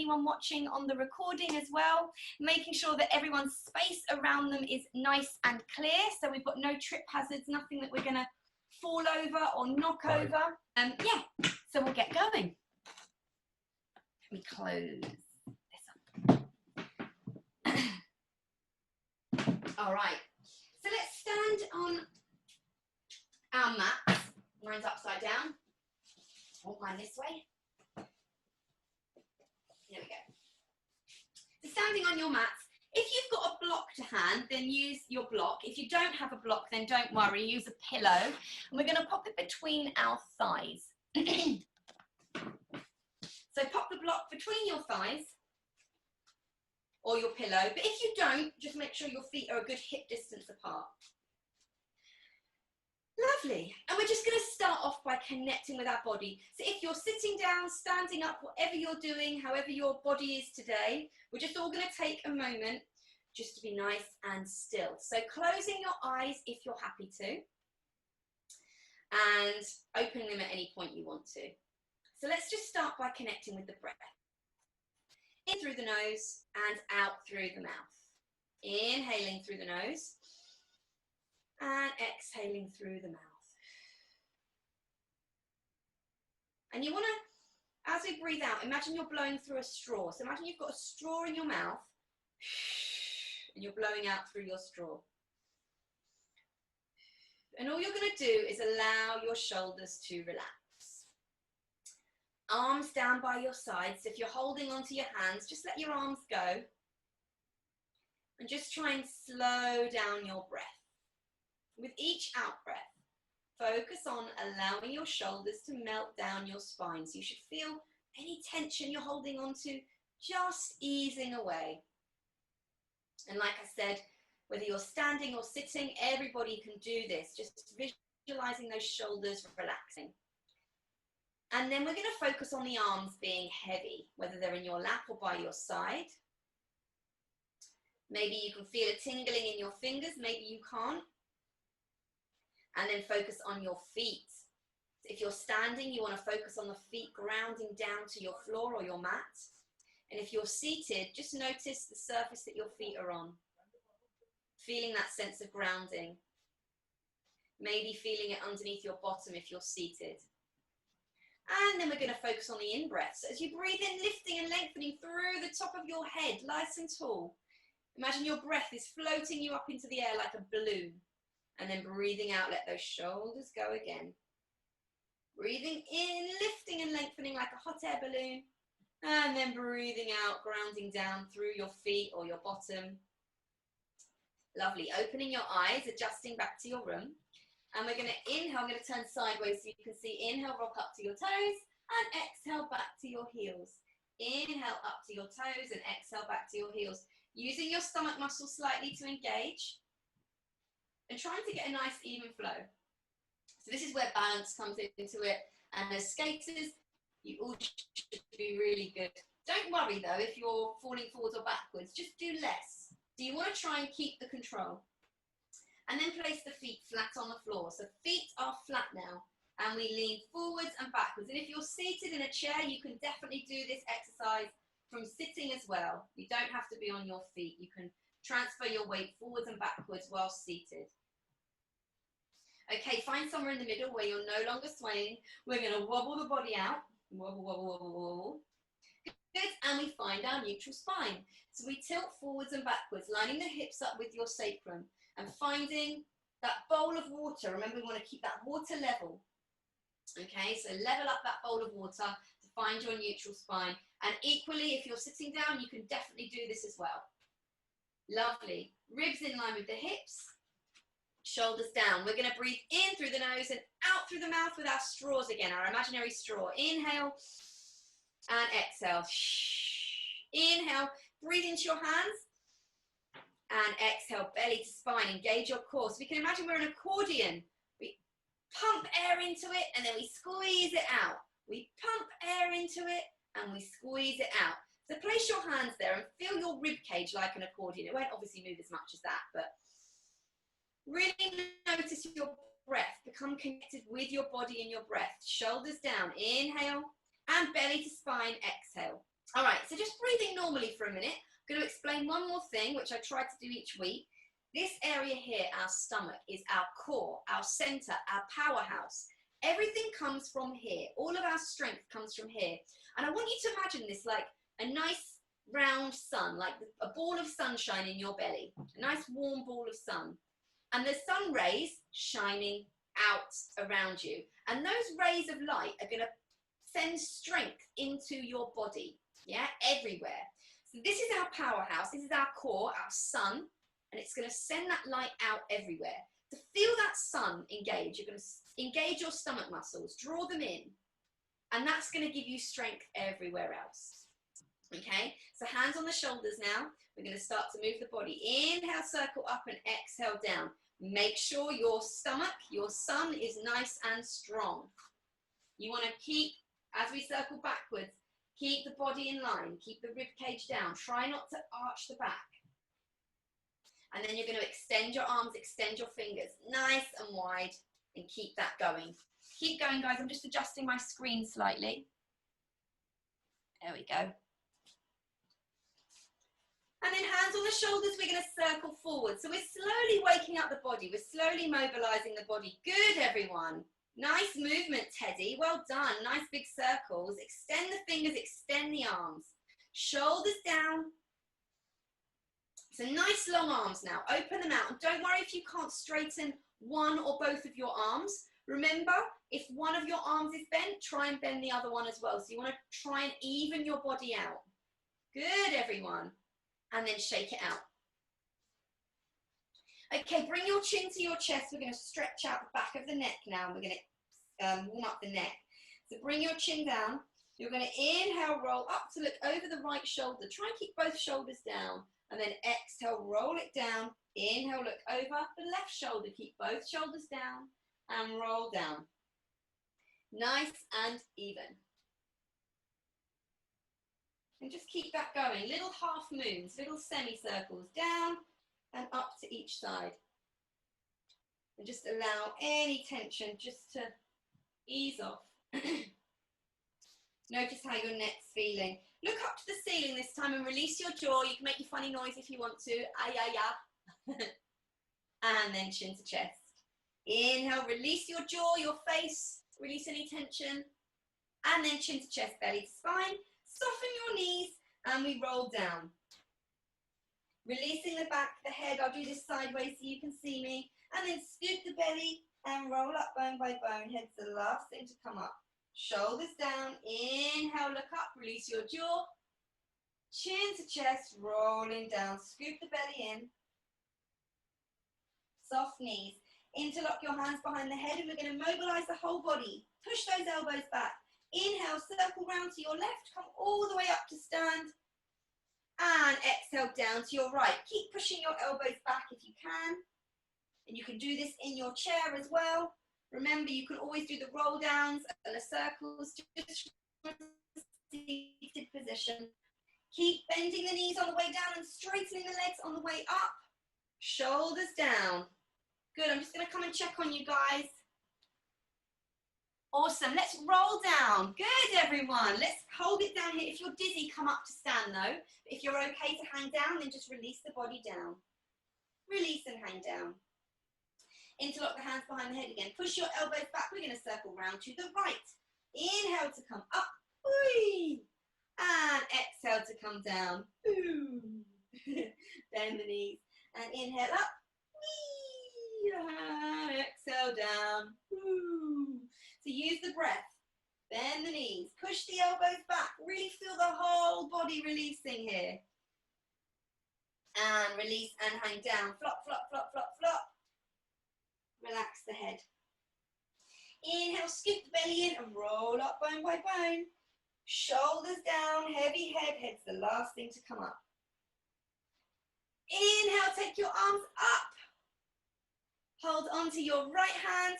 anyone watching on the recording as well, making sure that everyone's space around them is nice and clear, so we've got no trip hazards, nothing that we're going to fall over or knock over. Yeah, so we'll get going. Let me close this up. All right, so let's stand on our mat. Mine's upside down. Hold mine this way. There we go. So standing on your mats, if you've got a block to hand, then use your block. If you don't have a block, then don't worry, use a pillow. And we're going to pop it between our thighs. So pop the block between your thighs or your pillow. But if you don't, just make sure your feet are a good hip distance apart. Lovely. And we're just going to start off by connecting with our body. So if you're sitting down, standing up, whatever you're doing, however your body is today, we're just all going to take a moment just to be nice and still. So closing your eyes if you're happy to, and opening them at any point you want to. So let's just start by connecting with the breath. In through the nose and out through the mouth. Inhaling through the nose. And exhaling through the mouth. And you want to, as we breathe out, imagine you're blowing through a straw. So imagine you've got a straw in your mouth and you're blowing out through your straw. And all you're going to do is allow your shoulders to relax. Arms down by your sides. So if you're holding onto your hands, just let your arms go. And just try and slow down your breath. With each out breath, focus on allowing your shoulders to melt down your spine. So you should feel any tension you're holding on to just easing away. And like I said, whether you're standing or sitting, everybody can do this. Just visualizing those shoulders relaxing. And then we're going to focus on the arms being heavy, whether they're in your lap or by your side. Maybe you can feel a tingling in your fingers, maybe you can't. And then focus on your feet. If you're standing, you want to focus on the feet grounding down to your floor or your mat. And if you're seated, just notice the surface that your feet are on. Feeling that sense of grounding. Maybe feeling it underneath your bottom if you're seated. And then we're going to focus on the in-breath. So as you breathe in, lifting and lengthening through the top of your head, nice and tall. Imagine your breath is floating you up into the air like a balloon. And then breathing out, let those shoulders go again. Breathing in, lifting and lengthening like a hot air balloon. And then breathing out, grounding down through your feet or your bottom. Lovely. Opening your eyes, adjusting back to your room. And we're going to inhale. I'm going to turn sideways so you can see. Inhale, rock up to your toes. And exhale back to your heels. Inhale up to your toes and exhale back to your heels. Using your stomach muscles slightly to engage. And trying to get a nice even flow. So this is where balance comes into it. And as skaters, you all should be really good. Don't worry though if you're falling forwards or backwards. Just do less. So you want to try and keep the control. And then place the feet flat on the floor. So feet are flat now. And we lean forwards and backwards. And if you're seated in a chair, you can definitely do this exercise from sitting as well. You don't have to be on your feet. You can transfer your weight forwards and backwards while seated. Okay, find somewhere in the middle where you're no longer swaying. We're going to wobble the body out. Wobble, wobble, wobble, wobble. Good, and we find our neutral spine. So we tilt forwards and backwards, lining the hips up with your sacrum and finding that bowl of water. Remember, we want to keep that water level. Okay, so level up that bowl of water to find your neutral spine. And equally, if you're sitting down, you can definitely do this as well. Lovely. Ribs in line with the hips. Shoulders down. We're going to breathe in through the nose and out through the mouth with our straws again, our imaginary straw. Inhale and exhale. Inhale, breathe into your hands and exhale, belly to spine. Engage your core. So we can imagine we're an accordion. We pump air into it and then we squeeze it out. We pump air into it and we squeeze it out. So place your hands there and feel your rib cage like an accordion. It won't obviously move as much as that, but really notice your breath. Become connected with your body and your breath. Shoulders down. Inhale and belly to spine. Exhale. All right, so just breathing normally for a minute. I'm going to explain one more thing, which I try to do each week. This area here, our stomach, is our core, our center, our powerhouse. Everything comes from here. All of our strength comes from here. And I want you to imagine this like a nice round sun, like a ball of sunshine in your belly, a nice warm ball of sun. And the sun rays shining out around you. And those rays of light are going to send strength into your body, yeah, everywhere. So this is our powerhouse, this is our core, our sun, and it's going to send that light out everywhere. To feel that sun engage, you're going to engage your stomach muscles, draw them in, and that's going to give you strength everywhere else. Okay, so hands on the shoulders now. We're going to start to move the body. Inhale, circle up, and exhale down. Make sure your stomach, your sun is nice and strong. You want to keep, as we circle backwards, keep the body in line, keep the rib cage down. Try not to arch the back. And then you're going to extend your arms, extend your fingers, nice and wide, and keep that going. Keep going, guys. I'm just adjusting my screen slightly. There we go. And then hands on the shoulders, we're going to circle forward. So we're slowly waking up the body. We're slowly mobilizing the body. Good, everyone. Nice movement, Teddy. Well done. Nice big circles. Extend the fingers, extend the arms. Shoulders down. So nice long arms now. Open them out. And don't worry if you can't straighten one or both of your arms. Remember, if one of your arms is bent, try and bend the other one as well. So you want to try and even your body out. Good, everyone. And then shake it out. Okay, bring your chin to your chest. We're going to stretch out the back of the neck now. We're going to warm up the neck. So bring your chin down. You're going to inhale, roll up to look over the right shoulder. Try and keep both shoulders down. And then exhale, roll it down. Inhale, look over the left shoulder. Keep both shoulders down and roll down. Nice and even. And just keep that going. Little half moons, little semicircles down and up to each side. And just allow any tension just to ease off. Notice how your neck's feeling. Look up to the ceiling this time and release your jaw. You can make your funny noise if you want to. Ah, yeah, yeah. And then chin to chest. Inhale, release your jaw, your face. Release any tension. And then chin to chest, belly to spine. Soften your knees and we roll down. Releasing the back, the head. I'll do this sideways so you can see me. And then scoop the belly and roll up bone by bone. Head's the last thing to come up. Shoulders down. Inhale, look up. Release your jaw. Chin to chest, rolling down. Scoop the belly in. Soft knees. Interlock your hands behind the head and we're going to mobilize the whole body. Push those elbows back. Inhale, circle round to your left, come all the way up to stand. And exhale down to your right. Keep pushing your elbows back if you can. And you can do this in your chair as well. Remember, you can always do the roll downs and the circles, just from a seated position. Keep bending the knees on the way down and straightening the legs on the way up. Shoulders down. Good, I'm just going to come and check on you guys. Awesome, let's roll down. Good, everyone. Let's hold it down here. If you're dizzy, come up to stand though. If you're okay to hang down, then just release the body down. Release and hang down. Interlock the hands behind the head again. Push your elbows back. We're going to circle round to the right. Inhale to come up. Whee! And exhale to come down. Bend the knees. And inhale up. Whee! And exhale down. So use the breath. Bend the knees. Push the elbows back. Really feel the whole body releasing here. And release and hang down. Flop, flop, flop, flop, flop. Relax the head. Inhale, scoop the belly in and roll up bone by bone. Shoulders down, heavy head. Head's the last thing to come up. Inhale, take your arms up. Hold onto your right hand.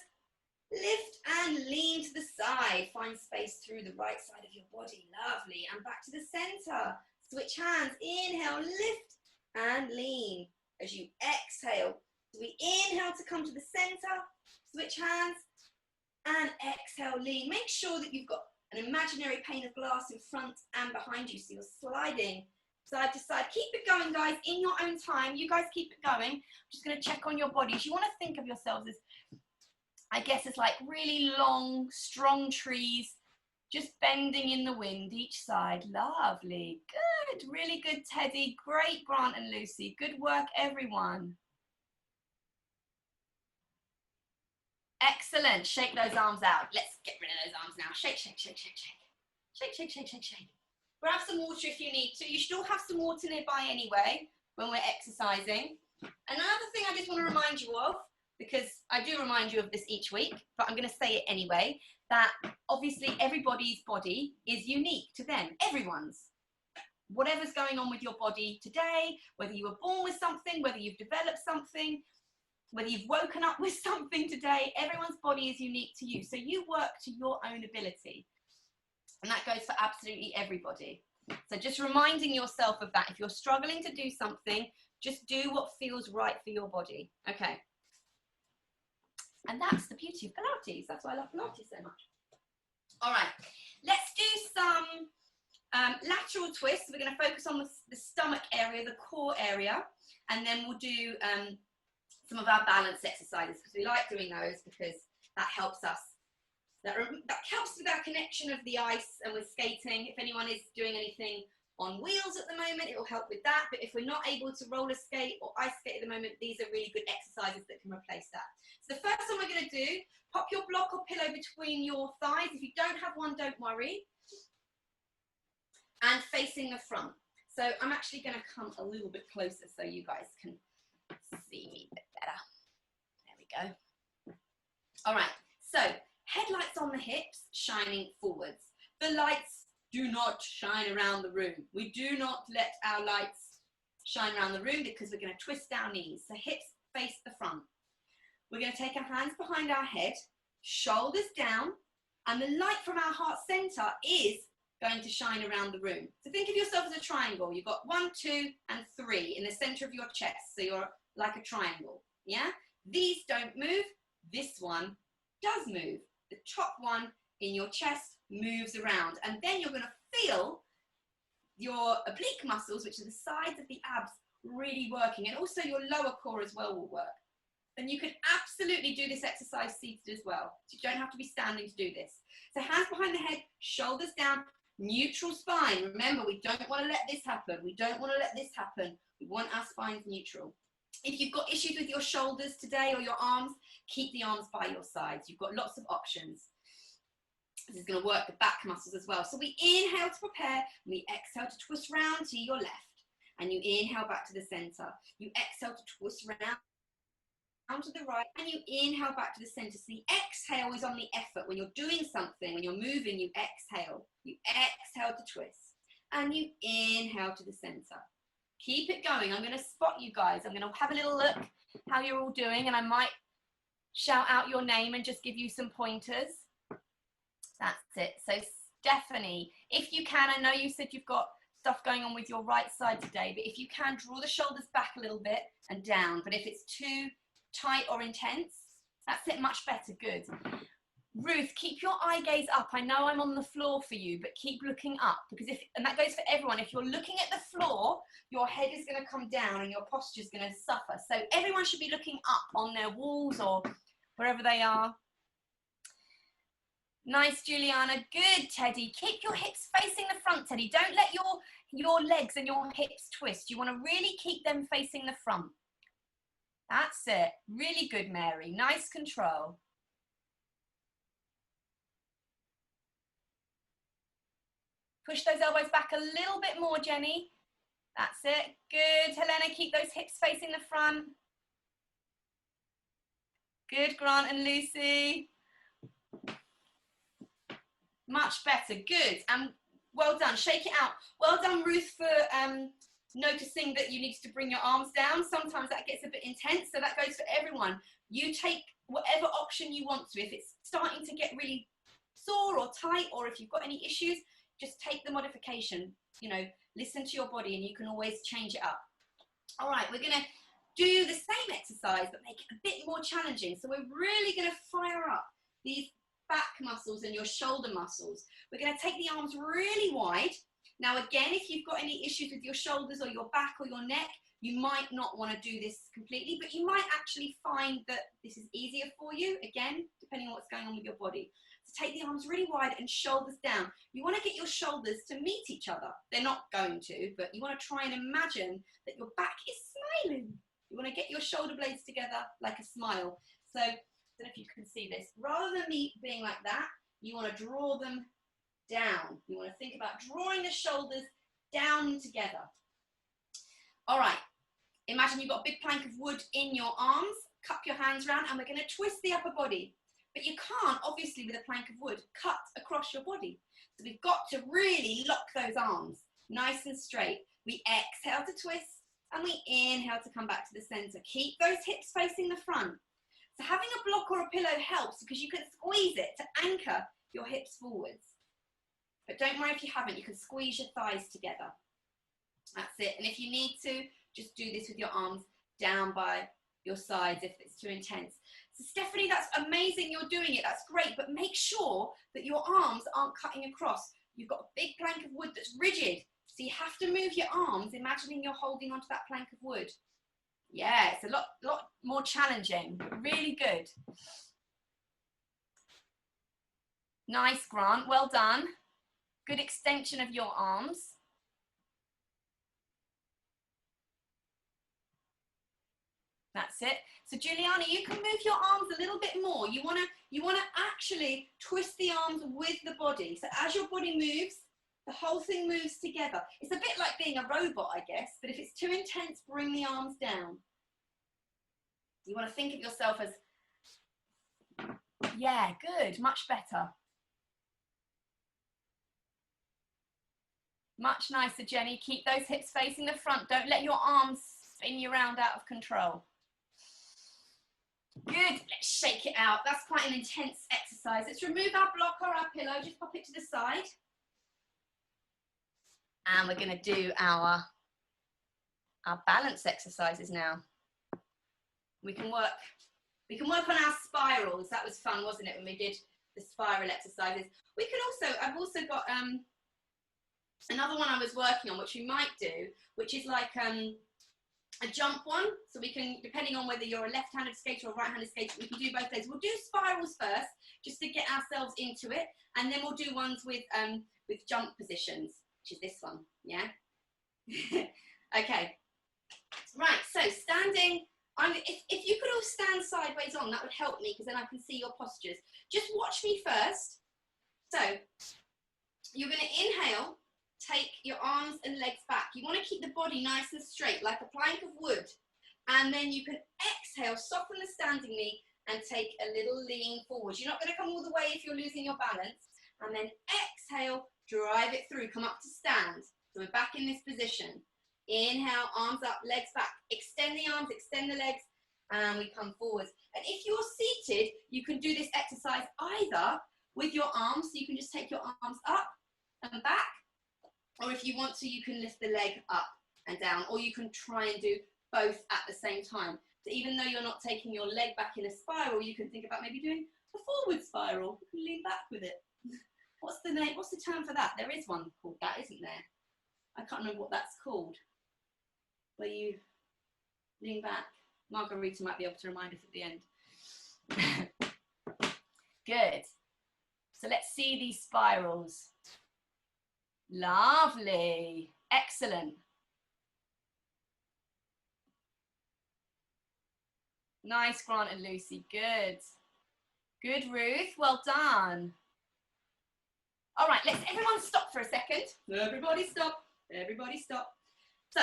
Lift and lean to the side. Find space through the right side of your body. Lovely. And back to the center. Switch hands. Inhale, lift and lean. As you exhale, so we inhale to come to the center. Switch hands and exhale, lean. Make sure that you've got an imaginary pane of glass in front and behind you. So you're sliding side to side. Keep it going, guys, in your own time. You guys keep it going. I'm just going to check on your bodies. You want to think of yourselves as, I guess, as like really long, strong trees, just bending in the wind each side. Lovely. Good. Really good, Teddy. Great, Grant and Lucy. Good work, everyone. Excellent. Shake those arms out. Let's get rid of those arms now. Shake, shake, shake, shake, shake. Shake, shake, shake, shake, shake. Grab some water if you need to. You should all have some water nearby anyway when we're exercising. Another thing I just want to remind you of, because I do remind you of this each week, but I'm going to say it anyway, that obviously everybody's body is unique to them. Everyone's. Whatever's going on with your body today, whether you were born with something, whether you've developed something, whether you've woken up with something today, everyone's body is unique to you. So you work to your own ability. And that goes for absolutely everybody. So just reminding yourself of that. If you're struggling to do something, just do what feels right for your body. Okay. And that's the beauty of Pilates. That's why I love Pilates so much. All right. Let's do some lateral twists. We're going to focus on the stomach area, the core area. And then we'll do some of our balance exercises, because we like doing those because that helps us. That helps with our connection of the ice and with skating. If anyone is doing anything on wheels at the moment, it will help with that. But if we're not able to roller skate or ice skate at the moment, these are really good exercises that can replace that. So the first one we're going to do, pop your block or pillow between your thighs. If you don't have one, don't worry. And facing the front. So I'm actually going to come a little bit closer so you guys can see me a bit better. There we go. All right. So headlights on the hips, shining forwards. The lights do not shine around the room. We do not let our lights shine around the room because we're going to twist our knees. So hips face the front. We're going to take our hands behind our head, shoulders down, and the light from our heart center is going to shine around the room. So think of yourself as a triangle. You've got 1, 2, and 3 in the center of your chest. So you're like a triangle, yeah? These don't move. This one does move. The top one in your chest moves around, and then you're going to feel your oblique muscles, which are the sides of the abs, really working, and also your lower core as well will work. And you can absolutely do this exercise seated as well, so you don't have to be standing to do this. So hands behind the head, shoulders down, neutral spine. Remember, we don't want to let this happen. We don't want to let this happen. We want our spines neutral. If you've got issues with your shoulders today or your arms, keep the arms by your sides. You've got lots of options. This is going to work the back muscles as well. So we inhale to prepare, and we exhale to twist round to your left. And you inhale back to the center. You exhale to twist round to the right, and you inhale back to the center. So the exhale is on the effort. When you're doing something, when you're moving, you exhale. You exhale to twist, and you inhale to the center. Keep it going. I'm going to spot you guys. I'm going to have a little look how you're all doing, and I might shout out your name and just give you some pointers. That's it. So Stephanie, if you can, I know you said you've got stuff going on with your right side today, but if you can, draw the shoulders back a little bit and down. But if it's too tight or intense, that's it. Much better. Good. Ruth, keep your eye gaze up. I know I'm on the floor for you, but keep looking up, because and that goes for everyone. If you're looking at the floor, your head is going to come down and your posture is going to suffer. So everyone should be looking up on their walls or wherever they are. Nice, Juliana. Good, Teddy. Keep your hips facing the front, Teddy. Don't let your legs and your hips twist. You want to really keep them facing the front. That's it. Really good, Mary. Nice control. Push those elbows back a little bit more, Jenny. That's it. Good. Helena, keep those hips facing the front. Good, Grant and Lucy. Much better. Good. And well done. Shake it out. Well done, Ruth, for noticing that you need to bring your arms down. Sometimes that gets a bit intense, so that goes for everyone. You take whatever option you want to. If it's starting to get really sore or tight, or if you've got any issues, just take the modification. You know, listen to your body and you can always change it up. All right, we're going to do the same exercise but make it a bit more challenging. So we're really going to fire up these back muscles and your shoulder muscles. We're going to take the arms really wide. Now, again, if you've got any issues with your shoulders or your back or your neck, you might not want to do this completely, but you might actually find that this is easier for you, again, depending on what's going on with your body. So take the arms really wide and shoulders down. You want to get your shoulders to meet each other. They're not going to, but you want to try and imagine that your back is smiling. You want to get your shoulder blades together like a smile. So, I don't know if you can see this. Rather than me being like that, you want to draw them down. You want to think about drawing the shoulders down together. All right, imagine you've got a big plank of wood in your arms, cup your hands around, and we're going to twist the upper body. But you can't, obviously, with a plank of wood, cut across your body. So we've got to really lock those arms nice and straight. We exhale to twist, and we inhale to come back to the center. Keep those hips facing the front. So having a block or a pillow helps because you can squeeze it to anchor your hips forwards. But don't worry if you haven't, you can squeeze your thighs together. That's it. And if you need to, just do this with your arms down by your sides if it's too intense. So Stephanie, that's amazing you're doing it. That's great. But make sure that your arms aren't cutting across. You've got a big plank of wood that's rigid. So you have to move your arms, imagining you're holding onto that plank of wood. Yeah, it's a lot more challenging. Really good. Nice, Grant. Well done. Good extension of your arms. That's it. So Juliana, you can move your arms a little bit more. You wanna actually twist the arms with the body. So as your body moves, the whole thing moves together. It's a bit like being a robot, I guess, but if it's too intense, bring the arms down. You want to think of yourself as, yeah, good, much better. Much nicer, Jenny. Keep those hips facing the front. Don't let your arms spin you around out of control. Good, let's shake it out. That's quite an intense exercise. Let's remove our block or our pillow, just pop it to the side. And we're gonna do our balance exercises now. We can work on our spirals. That was fun, wasn't it, when we did the spiral exercises. We can also, I've also got another one I was working on, which we might do, which is like a jump one. So we can, depending on whether you're a left-handed skater or a right-handed skater, we can do both legs. We'll do spirals first, just to get ourselves into it, and then we'll do ones with jump positions, which is this one, yeah? Okay, right, so standing, if you could all stand sideways on, that would help me, because then I can see your postures. Just watch me first. So, you're gonna inhale, take your arms and legs back. You want to keep the body nice and straight, like a plank of wood. And then you can exhale, soften the standing knee, and take a little lean forward. You're not going to come all the way if you're losing your balance. And then exhale, drive it through, come up to stand. So we're back in this position. Inhale, arms up, legs back. Extend the arms, extend the legs, and we come forward. And if you're seated, you can do this exercise either with your arms, so you can just take your arms up and back, or if you want to, you can lift the leg up and down, or you can try and do both at the same time. So even though you're not taking your leg back in a spiral, you can think about maybe doing a forward spiral. You can lean back with it. What's the name? What's the term for that? There is one called that, isn't there? I can't remember what that's called. Where you lean back. Margarita might be able to remind us at the end. Good. So let's see these spirals. Lovely. Excellent. Nice, Grant and Lucy. Good. Good, Ruth. Well done. All right, let's everyone stop for a second. Everybody stop. Everybody stop. So,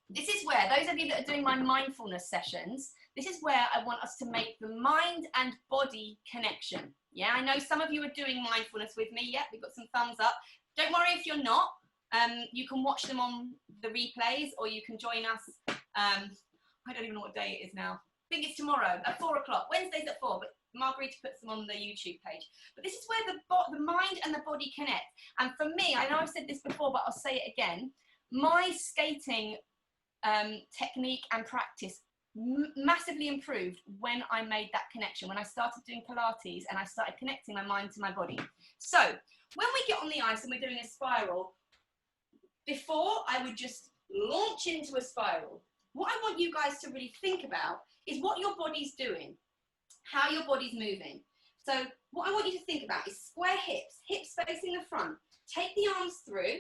this is where, those of you that are doing my mindfulness sessions, this is where I want us to make the mind and body connection. Yeah, I know some of you are doing mindfulness with me. Yeah, we've got some thumbs up. Don't worry if you're not. You can watch them on the replays, or you can join us. I don't even know what day it is now. I think it's tomorrow at 4 o'clock. Wednesdays at 4, but Margarita puts them on the YouTube page. But this is where the mind and the body connect. And for me, I know I've said this before, but I'll say it again. My skating technique and practice massively improved when I made that connection, when I started doing Pilates and I started connecting my mind to my body. So when we get on the ice and we're doing a spiral, before I would just launch into a spiral. What I want you guys to really think about is what your body's doing, how your body's moving. So what I want you to think about is square hips, hips facing the front. Take the arms through.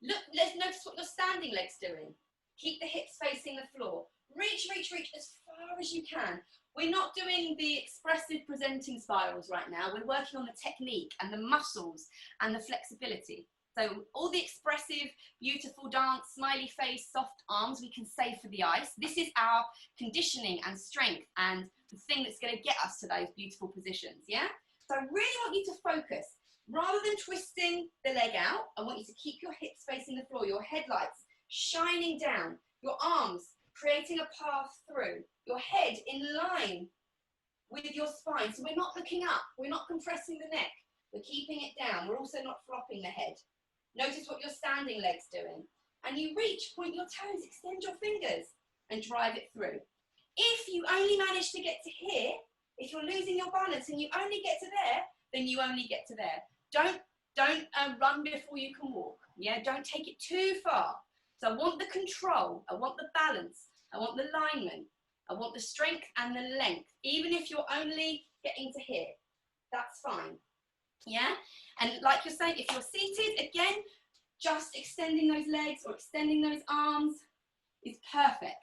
Look, let's notice what your standing leg's doing. Keep the hips facing the floor. Reach, reach, reach as far as you can. We're not doing the expressive presenting spirals right now. We're working on the technique and the muscles and the flexibility. So all the expressive, beautiful dance, smiley face, soft arms, we can save for the ice. This is our conditioning and strength and the thing that's going to get us to those beautiful positions, yeah? So I really want you to focus. Rather than twisting the leg out, I want you to keep your hips facing the floor, your headlights shining down, your arms creating a path through, your head in line with your spine. So we're not looking up, we're not compressing the neck, we're keeping it down, we're also not flopping the head. Notice what your standing leg's doing. And you reach, point your toes, extend your fingers and drive it through. If you only manage to get to here, if you're losing your balance and you only get to there, then you only get to there. Don't run before you can walk. Yeah, don't take it too far. So I want the control, I want the balance, I want the alignment, I want the strength and the length. Even if you're only getting to here, that's fine. Yeah, and like you're saying, if you're seated, again, just extending those legs or extending those arms is perfect.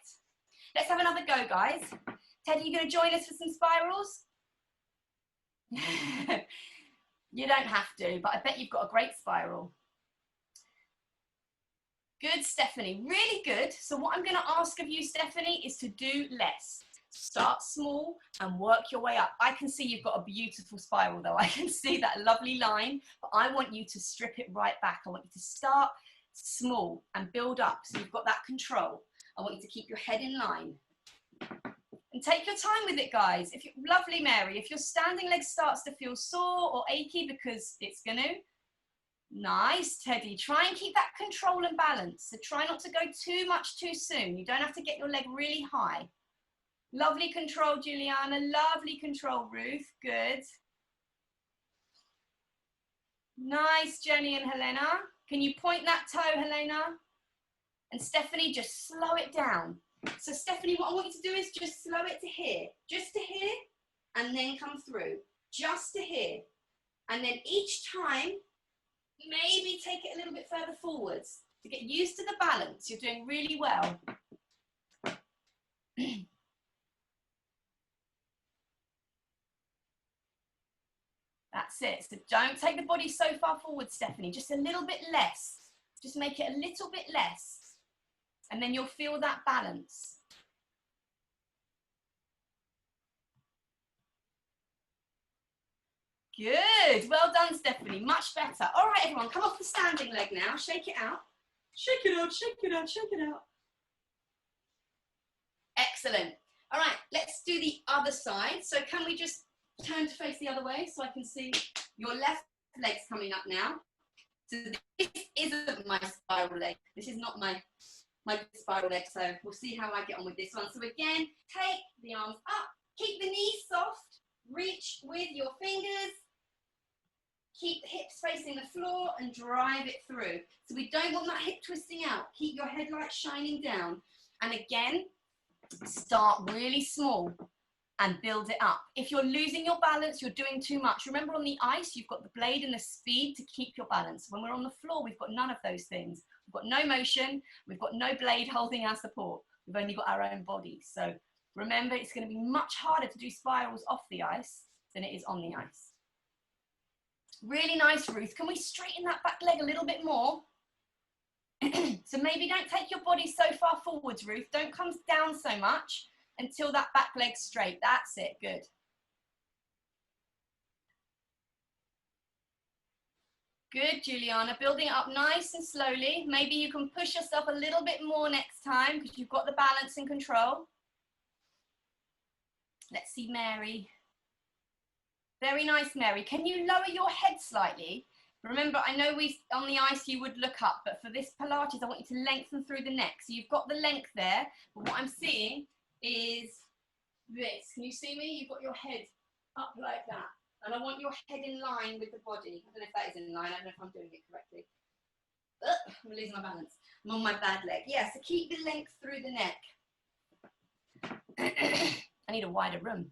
Let's have another go, guys. Ted, are you going to join us for some spirals? You don't have to, but I bet you've got a great spiral. Good, Stephanie, really good. So what I'm going to ask of you, Stephanie, is to do less. Start small and work your way up. I can see you've got a beautiful spiral though. I can see that lovely line, but I want you to strip it right back. I want you to start small and build up so you've got that control. I want you to keep your head in line. And take your time with it, guys. If you're lovely, Mary, if your standing leg starts to feel sore or achy, because it's going to, nice, Teddy. Try and keep that control and balance. So try not to go too much too soon. You don't have to get your leg really high. Lovely control, Juliana. Lovely control, Ruth. Good. Nice, Jenny and Helena. Can you point that toe, Helena? And Stephanie, just slow it down. So Stephanie, what I want you to do is just slow it to here. Just to here, and then come through. Just to here. And then each time, maybe take it a little bit further forwards. To get used to the balance. You're doing really well. That's it. So don't take the body so far forward, Stephanie. Just a little bit less. Just make it a little bit less. And then you'll feel that balance. Good. Well done, Stephanie. Much better. All right, everyone. Come off the standing leg now. Shake it out. Shake it out, shake it out, shake it out. Excellent. All right, let's do the other side. So can we just turn to face the other way so I can see your left leg's coming up now. So this isn't my spiral leg. This is not my spiral leg, so we'll see how I get on with this one. So again, take the arms up, keep the knees soft, reach with your fingers, keep the hips facing the floor and drive it through. So we don't want that hip twisting out. Keep your headlights shining down. And again, start really small and build it up. If you're losing your balance, you're doing too much. Remember, on the ice, you've got the blade and the speed to keep your balance. When we're on the floor, we've got none of those things. We've got no motion. We've got no blade holding our support. We've only got our own body. So remember, it's going to be much harder to do spirals off the ice than it is on the ice. Really nice, Ruth. Can we straighten that back leg a little bit more? So maybe don't take your body so far forwards, Ruth. Don't come down so much until that back leg's straight. That's it. Good. Good, Juliana. Building it up nice and slowly. Maybe you can push yourself a little bit more next time because you've got the balance and control. Let's see, Mary. Very nice, Mary. Can you lower your head slightly? Remember, I know on the ice you would look up, but for this Pilates, I want you to lengthen through the neck. So you've got the length there, but what I'm seeing is this. Can you see me? You've got your head up like that. And I want your head in line with the body. I don't know if that is in line. I don't know if I'm doing it correctly. I'm losing my balance. I'm on my bad leg. Yeah, so keep the length through the neck. I need a wider room.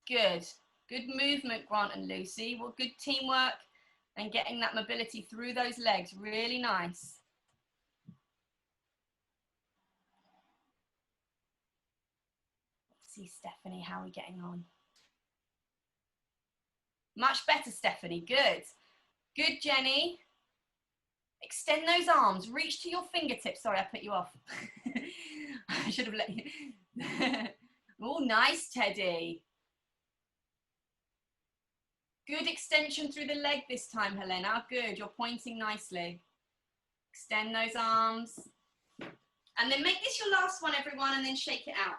Good. Good movement, Grant and Lucy. Well, good teamwork and getting that mobility through those legs. Really nice. Let's see, Stephanie, how are we getting on? Much better, Stephanie. Good. Good, Jenny. Extend those arms. Reach to your fingertips. Sorry, I put you off. I should have let you. Oh, nice, Teddy. Good extension through the leg this time, Helena. Good. You're pointing nicely. Extend those arms. And then make this your last one, everyone, and then shake it out.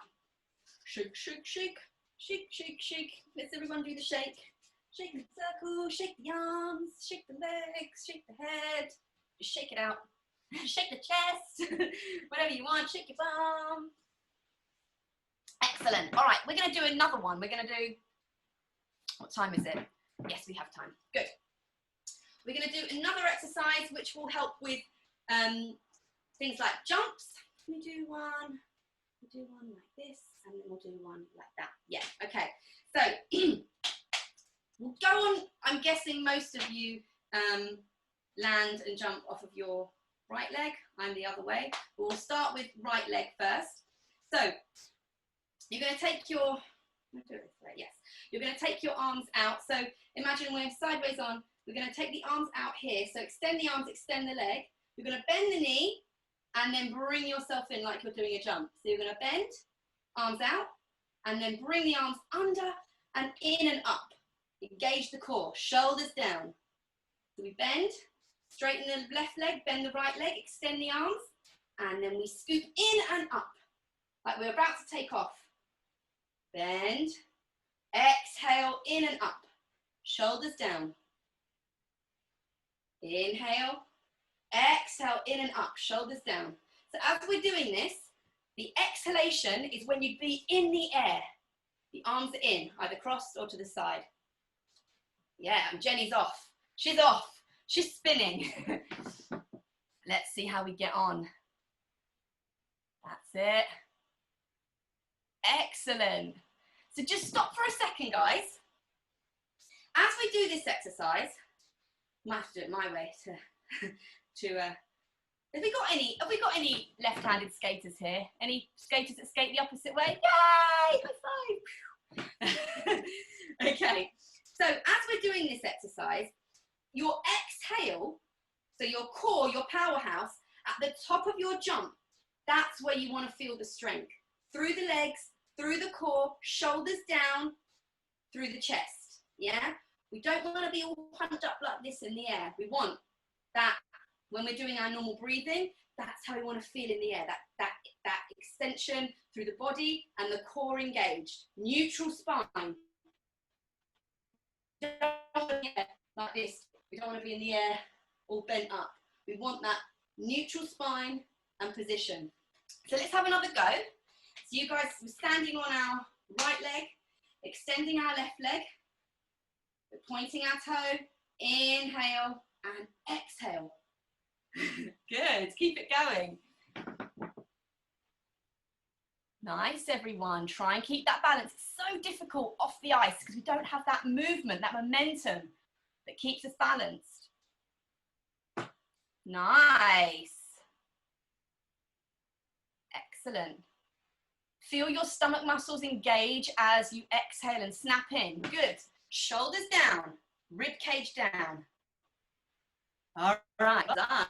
Shake, shake, shake. Shake, shake, shake. Let's everyone do the shake. Shake the circle, shake the arms, shake the legs, shake the head. Just shake it out. Shake the chest. Whatever you want. Shake your bum. Excellent. All right, we're going to do another one. We're going to do, what time is it? Yes, we have time. Good. We're going to do another exercise which will help with things like jumps. We do one. We'll do one like this, and then we'll do one like that. Yeah, okay. So we'll go on. I'm guessing most of you land and jump off of your right leg. I'm the other way. But we'll start with right leg first. So you're going to take your, yes, you're going to take your arms out. So imagine we're sideways on. We're going to take the arms out here. So extend the arms, extend the leg. You're going to bend the knee and then bring yourself in like you're doing a jump. So you're going to bend, arms out, and then bring the arms under and in and up. Engage the core, shoulders down. So we bend, straighten the left leg, bend the right leg, extend the arms, and then we scoop in and up, like we're about to take off. Bend, exhale, in and up, shoulders down. Inhale, exhale, in and up, shoulders down. So as we're doing this, the exhalation is when you'd be in the air. The arms are in, either crossed or to the side. Yeah, and Jenny's off. She's off. She's spinning. Let's see how we get on. That's it. Excellent. So just stop for a second, guys. As we do this exercise, I might have to do it my way have we got any left-handed skaters here? Any skaters that skate the opposite way? Yay! High five. Okay. So as we're doing this exercise, your exhale, so your core, your powerhouse, at the top of your jump, that's where you want to feel the strength. Through the legs, through the core, shoulders down, through the chest, yeah? We don't want to be all pumped up like this in the air. We want that, when we're doing our normal breathing, that's how we want to feel in the air, that extension through the body and the core engaged. Neutral spine. Like this. We don't want to be in the air all bent up. We want that neutral spine and position. So let's have another go. So you guys, we're standing on our right leg, extending our left leg. We're pointing our toe. Inhale and exhale. Good. Keep it going. Nice, everyone. Try and keep that balance. It's so difficult off the ice because we don't have that movement, that momentum that keeps us balanced. Nice. Excellent. Feel your stomach muscles engage as you exhale and snap in. Good. Shoulders down, rib cage down. All right, done.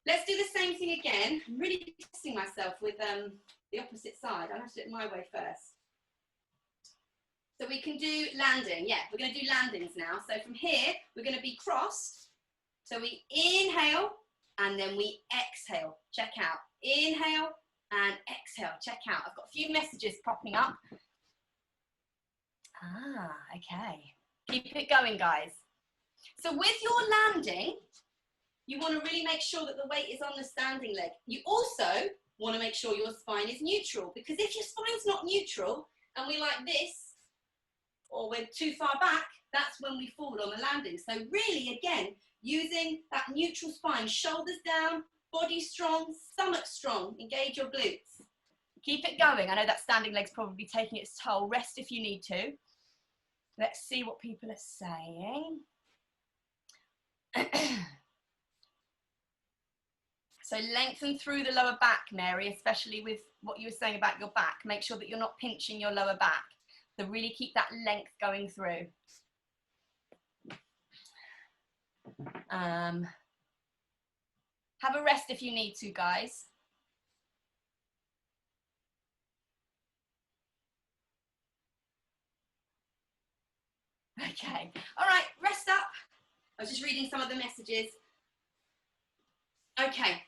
Let's do the same thing again. I'm really testing myself with the opposite side. I'll have to do it my way first. So we can do landing. Yeah, we're going to do landings now. So from here, we're going to be crossed. So we inhale and then we exhale. Check out. Inhale and exhale. Check out. I've got a few messages popping up. Ah, okay. Keep it going, guys. So with your landing, You want to really make sure that the weight is on the standing leg. You also want to make sure your spine is neutral, because if your spine's not neutral and we like this, or we're too far back, that's when we fall on the landing. So really, again, using that neutral spine, shoulders down, body strong, stomach strong, engage your glutes. Keep it going. I know that standing leg's probably taking its toll. Rest if you need to. Let's see what people are saying. So lengthen through the lower back, Mary, especially with what you were saying about your back. Make sure that you're not pinching your lower back. So really keep that length going through. Have a rest if you need to, guys. Okay, all right, rest up. I was just reading some of the messages. Okay,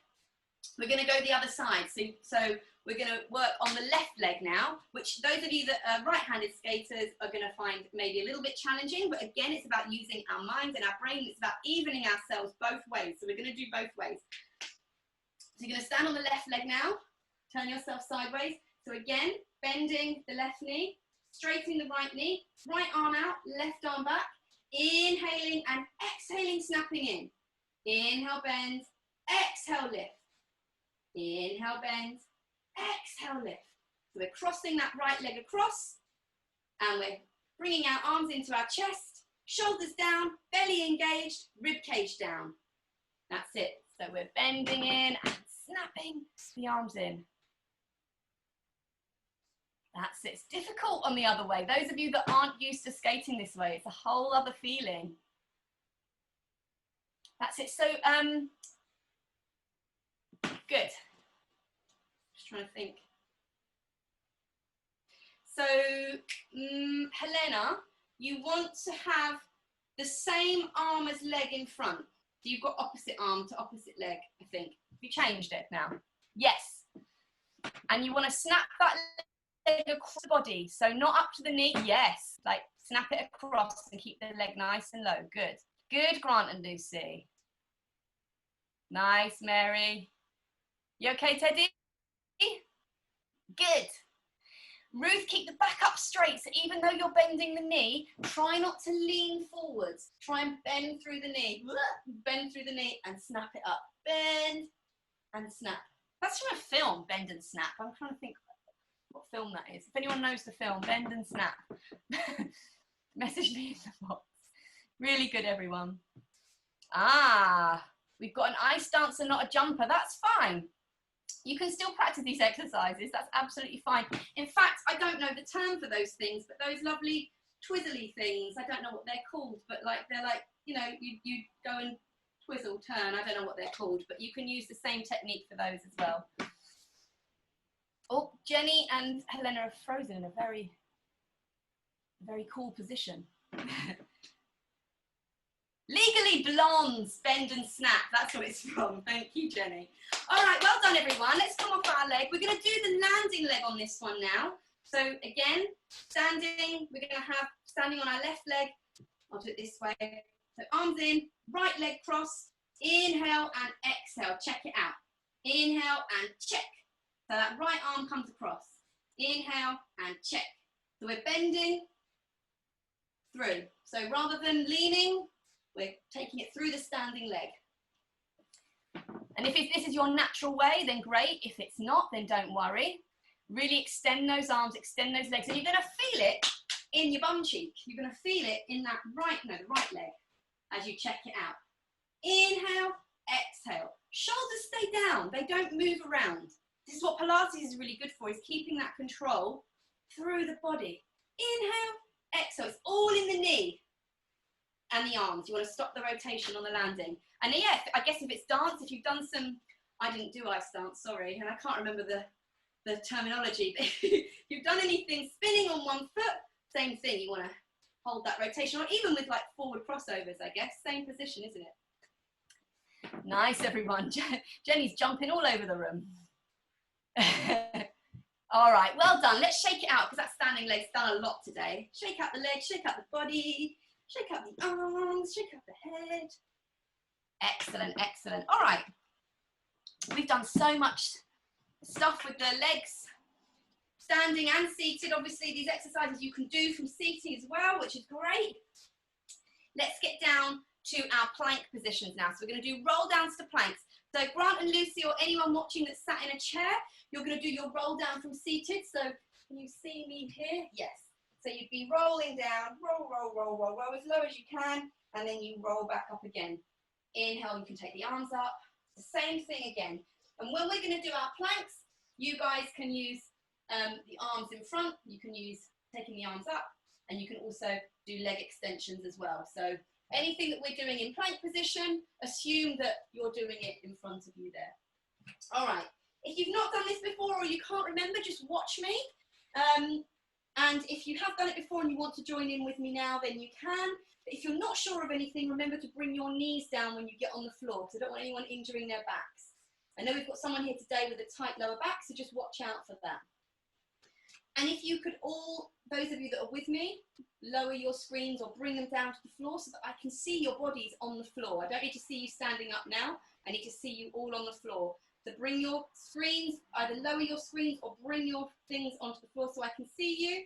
we're going to go the other side. So we're going to work on the left leg now, which those of you that are right-handed skaters are going to find maybe a little bit challenging, but again, it's about using our minds and our brain. It's about evening ourselves both ways. So we're going to do both ways. So you're going to stand on the left leg now, turn yourself sideways. So again, bending the left knee, straightening the right knee, right arm out, left arm back, inhaling and exhaling, snapping in. Inhale, bend, exhale, lift. Inhale, bend, exhale, lift. So we're crossing that right leg across, and we're bringing our arms into our chest, shoulders down, belly engaged, rib cage down. That's it. So we're bending in and snapping the arms in. That's it. It's difficult on the other way. Those of you that aren't used to skating this way, it's a whole other feeling. That's it. So, good. Just trying to think. So, Helena, you want to have the same arm as leg in front. So you've got opposite arm to opposite leg, I think. Have you changed it now? Yes. And you want to snap that leg across the body. So not up to the knee. Yes. Like snap it across and keep the leg nice and low. Good. Good, Grant and Lucy. Nice, Mary. You okay, Teddy? Good. Ruth, keep the back up straight. So even though you're bending the knee, try not to lean forwards. Try and bend through the knee. Bend through the knee and snap it up. Bend and snap. That's from a film, Bend and Snap. I'm trying to think what film that is. If anyone knows the film, Bend and Snap, message me in the box. Really good, everyone. Ah, we've got an ice dancer, not a jumper. That's fine. You can still practice these exercises. That's absolutely fine. In fact, I don't know the term for those things, but those lovely twizzly things, I don't know what they're called, but like they're like, you know, you go and twizzle, turn. I don't know what they're called, but you can use the same technique for those as well. Oh, Jenny and Helena are frozen in a very, very cool position. Legally Blondes, Bend and Snap. That's what it's from. Thank you, Jenny. All right, well done, everyone. Let's come off our leg. We're going to do the landing leg on this one now. So again, standing, we're going to have standing on our left leg. I'll do it this way. So arms in, right leg cross, inhale and exhale. Check it out. Inhale and check. So that right arm comes across. Inhale and check. So we're bending through. So rather than leaning, we're taking it through the standing leg. And if this is your natural way, then great. If it's not, then don't worry. Really extend those arms, extend those legs. And you're going to feel it in your bum cheek. You're going to feel it in that the right leg as you check it out. Inhale, exhale. Shoulders stay down. They don't move around. This is what Pilates is really good for, is keeping that control through the body. Inhale, exhale. It's all in the knee and the arms. You want to stop the rotation on the landing. And yeah, I guess if it's dance, if you've done some, I didn't do ice dance, sorry, and I can't remember the terminology, but if you've done anything spinning on one foot, same thing, you want to hold that rotation, or even with like forward crossovers, I guess, same position, isn't it? Nice, everyone. Jenny's jumping all over the room. All right, well done. Let's shake it out, because that standing leg's done a lot today. Shake out the legs, shake out the body, shake out the arms, shake out the head. Excellent. Excellent, excellent. All right. We've done so much stuff with the legs, standing and seated. Obviously, these exercises you can do from seating as well, which is great. Let's get down to our plank positions now. So we're going to do roll downs to planks. So Grant and Lucy, or anyone watching that's sat in a chair, you're going to do your roll down from seated. So can you see me here? Yes. So you'd be rolling down, roll, roll, roll, roll, roll as low as you can, and then you roll back up again. Inhale, you can take the arms up. The same thing again. And when we're going to do our planks, you guys can use the arms in front. You can use taking the arms up, and you can also do leg extensions as well. So anything that we're doing in plank position, assume that you're doing it in front of you there. All right. If you've not done this before or you can't remember, just watch me. And if you have done it before and you want to join in with me now, then you can. But if you're not sure of anything, remember to bring your knees down when you get on the floor, because I don't want anyone injuring their backs. I know we've got someone here today with a tight lower back, so just watch out for that. And if you could all, those of you that are with me, lower your screens or bring them down to the floor so that I can see your bodies on the floor. I don't need to see you standing up now. I need to see you all on the floor. So bring your screens, either lower your screens or bring your things onto the floor so I can see you.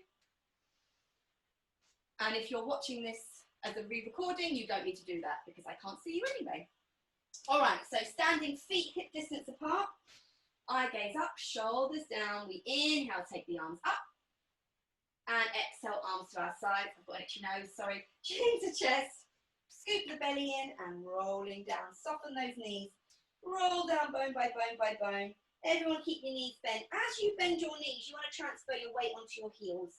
And if you're watching this as a re-recording, you don't need to do that because I can't see you anyway. All right, so standing feet hip distance apart. Eye gaze up, shoulders down. We inhale, take the arms up. And exhale, arms to our sides. I've got an itchy nose, sorry. Chin to chest. Scoop the belly in and rolling down. Soften those knees. Roll down bone by bone by bone. Everyone keep your knees bent. As you bend your knees, you want to transfer your weight onto your heels.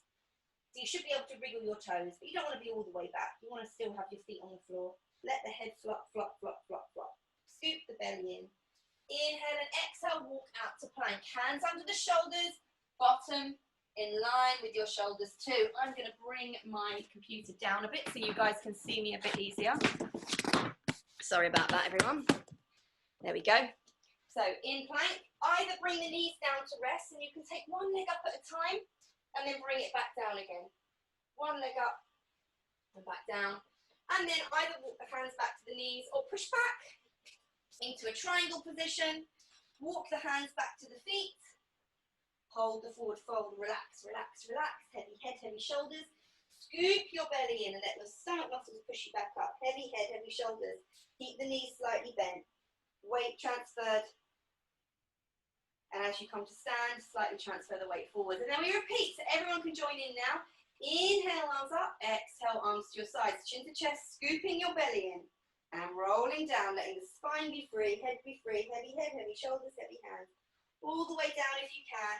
So you should be able to wriggle your toes, but you don't want to be all the way back. You want to still have your feet on the floor. Let the head flop, flop, flop, flop, flop. Scoop the belly in. Inhale and exhale, walk out to plank. Hands under the shoulders, bottom in line with your shoulders too. I'm going to bring my computer down a bit so you guys can see me a bit easier. Sorry about that, everyone. There we go. So in plank, either bring the knees down to rest, and you can take one leg up at a time and then bring it back down again. One leg up and back down. And then either walk the hands back to the knees or push back into a triangle position. Walk the hands back to the feet. Hold the forward fold. Relax, relax, relax. Heavy head, heavy shoulders. Scoop your belly in and let your stomach muscles push you back up. Heavy head, heavy shoulders. Keep the knees slightly bent. Weight transferred. And as you come to stand, slightly transfer the weight forward. And then we repeat, so everyone can join in now. Inhale, arms up. Exhale, arms to your sides. Chin to chest, scooping your belly in. And rolling down, letting the spine be free, head be free. Heavy head, heavy shoulders, heavy hands. All the way down if you can.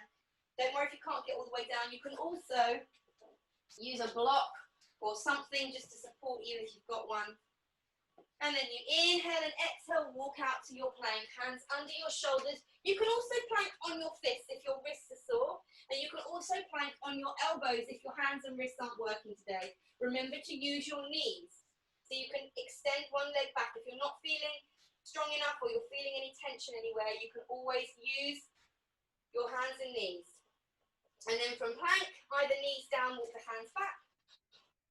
Don't worry if you can't get all the way down. You can also use a block or something just to support you if you've got one. And then you inhale and exhale, walk out to your plank, hands under your shoulders. You can also plank on your fists if your wrists are sore. And you can also plank on your elbows if your hands and wrists aren't working today. Remember to use your knees. So you can extend one leg back. If you're not feeling strong enough or you're feeling any tension anywhere, you can always use your hands and knees. And then from plank, either knees down, walk the hands back,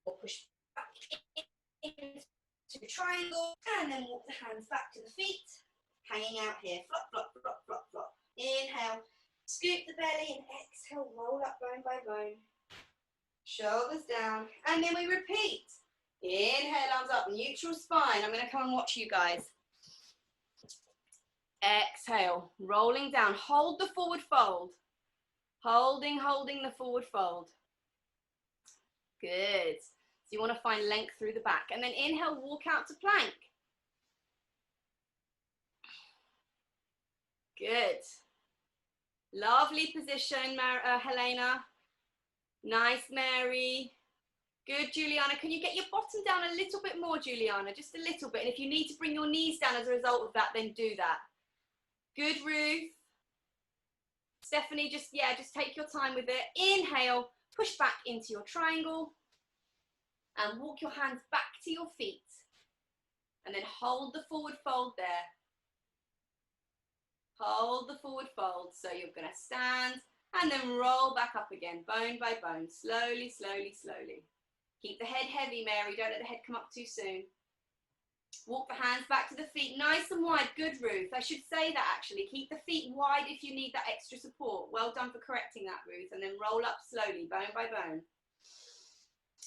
or push back into a triangle, and then walk the hands back to the feet, hanging out here. Flop, flop, flop, flop, flop. Inhale, scoop the belly, and exhale, roll up bone by bone. Shoulders down, and then we repeat. Inhale, arms up, neutral spine. I'm going to come and watch you guys. Exhale, rolling down. Hold the forward fold. Holding the forward fold. Good. So you want to find length through the back. And then inhale, walk out to plank. Good. Lovely position, Helena. Nice, Mary. Good, Juliana. Can you get your bottom down a little bit more, Juliana? Just a little bit. And if you need to bring your knees down as a result of that, then do that. Good, Ruth. Stephanie, just take your time with it. Inhale, push back into your triangle. And walk your hands back to your feet. And then hold the forward fold there. Hold the forward fold. So you're going to stand and then roll back up again, bone by bone. Slowly, slowly, slowly. Keep the head heavy, Mary. Don't let the head come up too soon. Walk the hands back to the feet, nice and wide. Good, Ruth. I should say that actually. Keep the feet wide if you need that extra support. Well done for correcting that, Ruth. And then roll up slowly, bone by bone.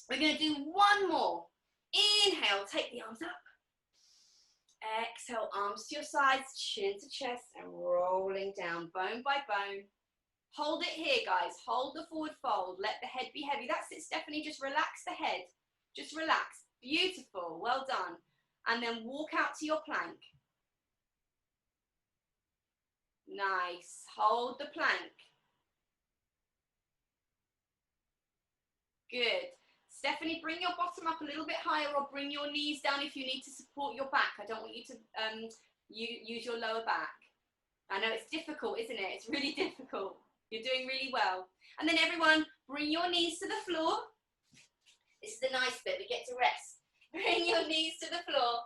We're going to do one more. Inhale, take the arms up. Exhale, arms to your sides, chin to chest, and rolling down, bone by bone. Hold it here, guys. Hold the forward fold. Let the head be heavy. That's it, Stephanie. Just relax the head. Just relax. Beautiful. Well done. And then walk out to your plank. Nice. Hold the plank. Good. Stephanie, bring your bottom up a little bit higher or bring your knees down if you need to support your back. I don't want you to use your lower back. I know it's difficult, isn't it? It's really difficult. You're doing really well. And then everyone, bring your knees to the floor. This is the nice bit. We get to rest. Bring your knees to the floor.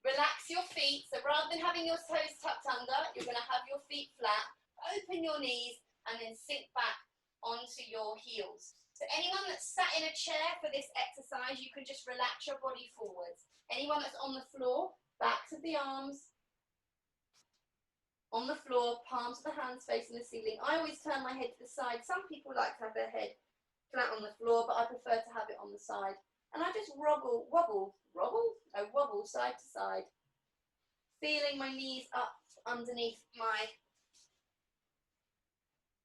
Relax your feet. So rather than having your toes tucked under, you're going to have your feet flat. Open your knees and then sink back onto your heels. So anyone that's sat in a chair for this exercise, you can just relax your body forwards. Anyone that's on the floor, backs of the arms on the floor, palms of the hands facing the ceiling. I always turn my head to the side. Some people like to have their head flat on the floor, but I prefer to have it on the side. And I just wobble side to side, feeling my knees up underneath my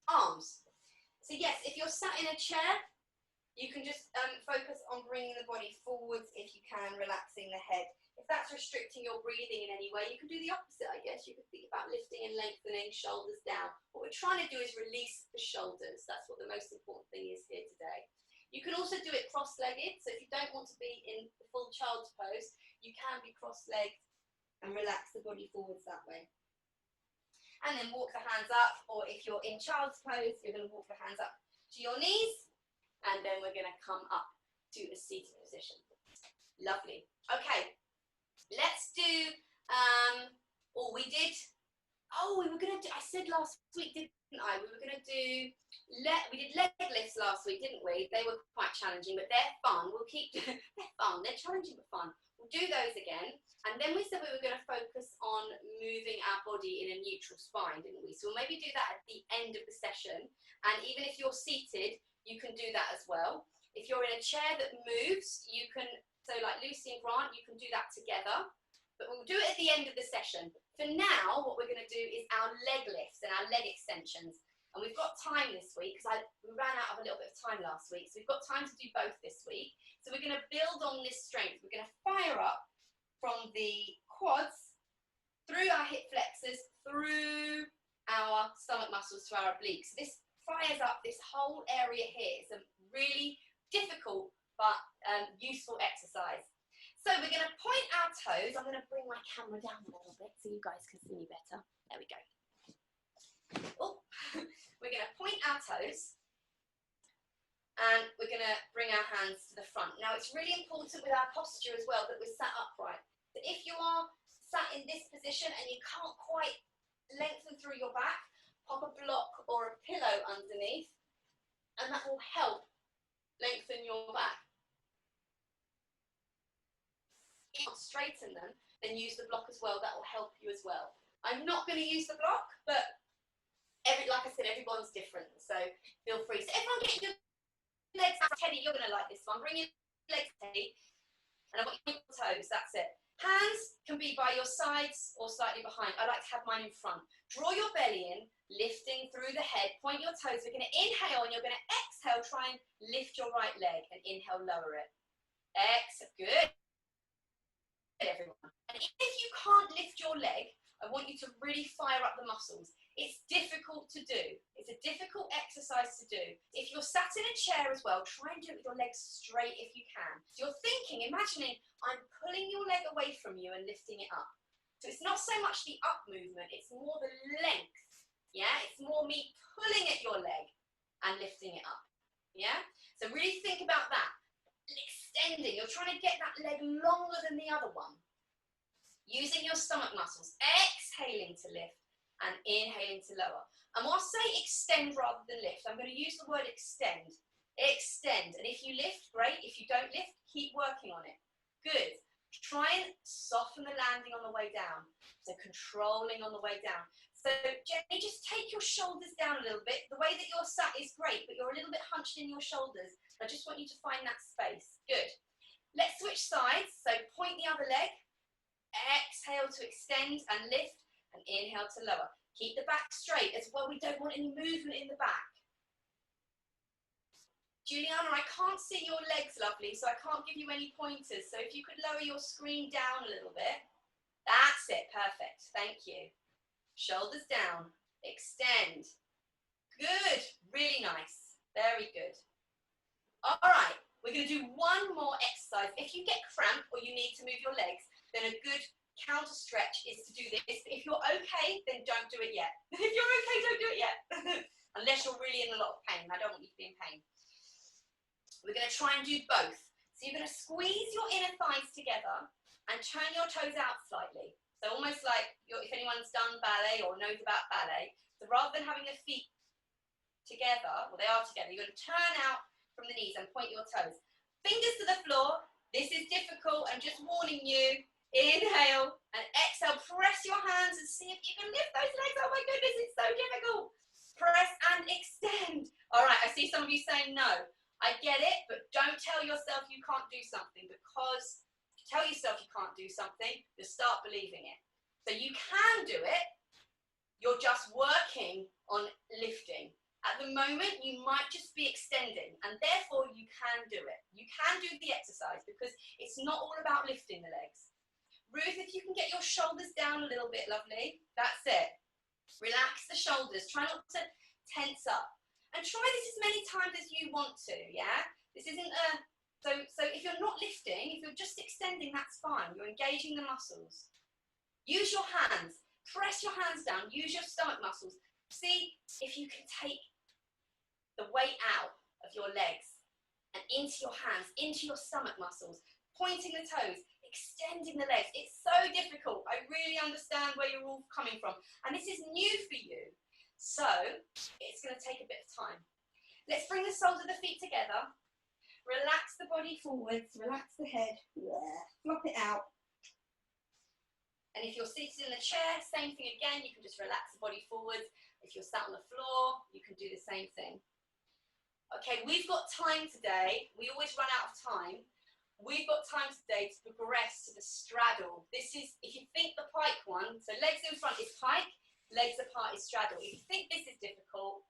arms. So yes, if you're sat in a chair, you can just focus on bringing the body forwards if you can, relaxing the head. If that's restricting your breathing in any way, you can do the opposite, I guess. You could think about lifting and lengthening, shoulders down. What we're trying to do is release the shoulders. That's what the most important thing is here today. You can also do it cross-legged. So if you don't want to be in the full child's pose, you can be cross-legged and relax the body forwards that way. And then walk the hands up, or if you're in child's pose, you're going to walk the hands up to your knees, and then we're going to come up to a seated position. Lovely. Okay, let's do, we were going to do, I said last week, didn't I? We were going to do, we did leg lifts last week, didn't we? They were quite challenging, but they're fun. We'll keep, they're fun, they're challenging but fun. We'll do those again. And then we said we were going to focus on moving our body in a neutral spine, didn't we? So we'll maybe do that at the end of the session. And even if you're seated, you can do that as well. If you're in a chair that moves, you can, so like Lucy and Grant, you can do that together. But we'll do it at the end of the session. For now, what we're going to do is our leg lifts and our leg extensions. And we've got time this week, because we ran out of a little bit of time last week. So we've got time to do both this week. So we're going to build on this strength. We're going to fire up from the quads, through our hip flexors, through our stomach muscles to our obliques. This fires up this whole area here. It's a really difficult but useful exercise. So we're going to point our toes. I'm going to bring my camera down a little bit so you guys can see me better. There we go. Oh, we're going to point our toes. And we're going to bring our hands to the front. Now, it's really important with our posture as well that we're sat upright. So if you are sat in this position and you can't quite lengthen through your back, pop a block or a pillow underneath, and that will help lengthen your back. If you can't straighten them, then use the block as well. That will help you as well. I'm not going to use the block, but like I said, everyone's different, so feel free. So everyone get your legs out. Teddy, you're going to like this one. Bring your legs, Teddy. And I want your toes, that's it. Hands can be by your sides or slightly behind. I like to have mine in front. Draw your belly in, lifting through the head. Point your toes. We're going to inhale and you're going to exhale. Try and lift your right leg and inhale, lower it. Exhale. Good. Everyone. And if you can't lift your leg, I want you to really fire up the muscles. It's difficult to do. It's a difficult exercise to do. If you're sat in a chair as well, try and do it with your legs straight if you can. So you're thinking, imagining I'm pulling your leg away from you and lifting it up. So it's not so much the up movement, it's more the length. Yeah, it's more me pulling at your leg and lifting it up. Yeah, so really think about that. Extending, you're trying to get that leg longer than the other one. Using your stomach muscles, exhaling to lift and inhaling to lower. And I'll say extend rather than lift. I'm going to use the word extend. Extend. And if you lift, great. If you don't lift, keep working on it. Good. Try and soften the landing on the way down. So controlling on the way down. So gently just take your shoulders down a little bit. The way that you're sat is great, but you're a little bit hunched in your shoulders. I just want you to find that space. Good. Let's switch sides. So point the other leg. Exhale to extend and lift, and inhale to lower. Keep the back straight as well. We don't want any movement in the back. Juliana, I can't see your legs, lovely, so I can't give you any pointers. So if you could lower your screen down a little bit. That's it, perfect, thank you. Shoulders down, extend. Good, really nice, very good. All right, we're gonna do one more exercise. If you get cramp or you need to move your legs, then a good counter stretch is to do this. If you're okay, then don't do it yet. If you're okay, don't do it yet. Unless you're really in a lot of pain. I don't want you to be in pain. We're going to try and do both. So you're going to squeeze your inner thighs together and turn your toes out slightly. So almost like if anyone's done ballet or knows about ballet, so rather than having the feet together, well they are together, you're going to turn out from the knees and point your toes. Fingers to the floor. This is difficult. I'm just warning you. Inhale and exhale. Press your hands and see if you can lift those legs. Oh my goodness, it's so difficult. Press and extend. All right, I see some of you saying no. I get it, but don't tell yourself you can't do something, because if you tell yourself you can't do something, you'll start believing it. So you can do it, you're just working on lifting. At the moment, you might just be extending, and therefore you can do it. You can do the exercise, because it's not all about lifting the legs. Ruth, if you can get your shoulders down a little bit, lovely, that's it. Relax the shoulders, try not to tense up. And try this as many times as you want to, yeah? This isn't so if you're not lifting, if you're just extending, that's fine. You're engaging the muscles. Use your hands. Press your hands down. Use your stomach muscles. See if you can take the weight out of your legs and into your hands, into your stomach muscles, pointing the toes, extending the legs. It's so difficult. I really understand where you're all coming from. And this is new for you. So it's going to take a bit of time. Let's bring the soles of the feet together. Relax the body forwards. Relax the head. Flop it out. And if you're seated in the chair, same thing again. You can just relax the body forwards. If you're sat on the floor, you can do the same thing. Okay, we've got time today. We always run out of time. We've got time today to progress to the straddle. This is, if you think the pike one, so legs in front is pike, legs apart is straddle. If you think this is difficult,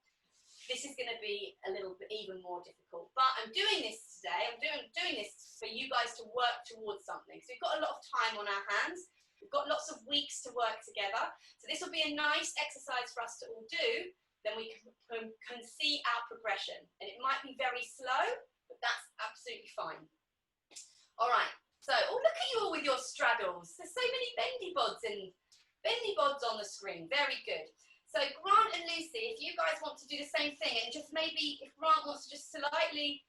this is going to be a little bit even more difficult. But I'm doing this today, I'm doing this for you guys to work towards something. So we've got a lot of time on our hands. We've got lots of weeks to work together. So this will be a nice exercise for us to all do. Then we can see our progression. And it might be very slow, but that's absolutely fine. All right, so, oh, look at you all with your straddles. There's so many bendy bods on the screen. Very good. So Grant and Lucy, if you guys want to do the same thing, and just maybe if Grant wants to just slightly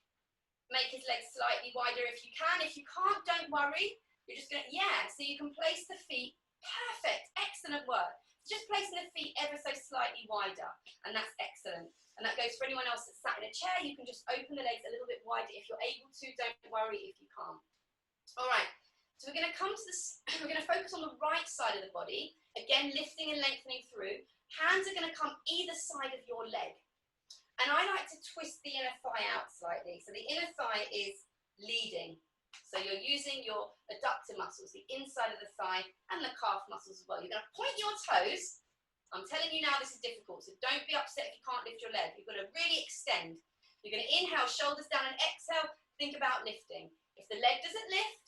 make his legs slightly wider if you can. If you can't, don't worry. You're just going to, yeah, so you can place the feet. Perfect, excellent work. Just placing the feet ever so slightly wider, and that's excellent. And that goes for anyone else that's sat in a chair. You can just open the legs a little bit wider if you're able to. Don't worry if you can't. All right, so we're going to come to this, we're going to focus on the right side of the body. Again, lifting and lengthening through. Hands are going to come either side of your leg. And I like to twist the inner thigh out slightly. So the inner thigh is leading. So you're using your adductor muscles, the inside of the thigh and the calf muscles as well. You're going to point your toes. I'm telling you now this is difficult, so don't be upset if you can't lift your leg. You've got to really extend. You're going to inhale, shoulders down, and exhale. Think about lifting. If the leg doesn't lift,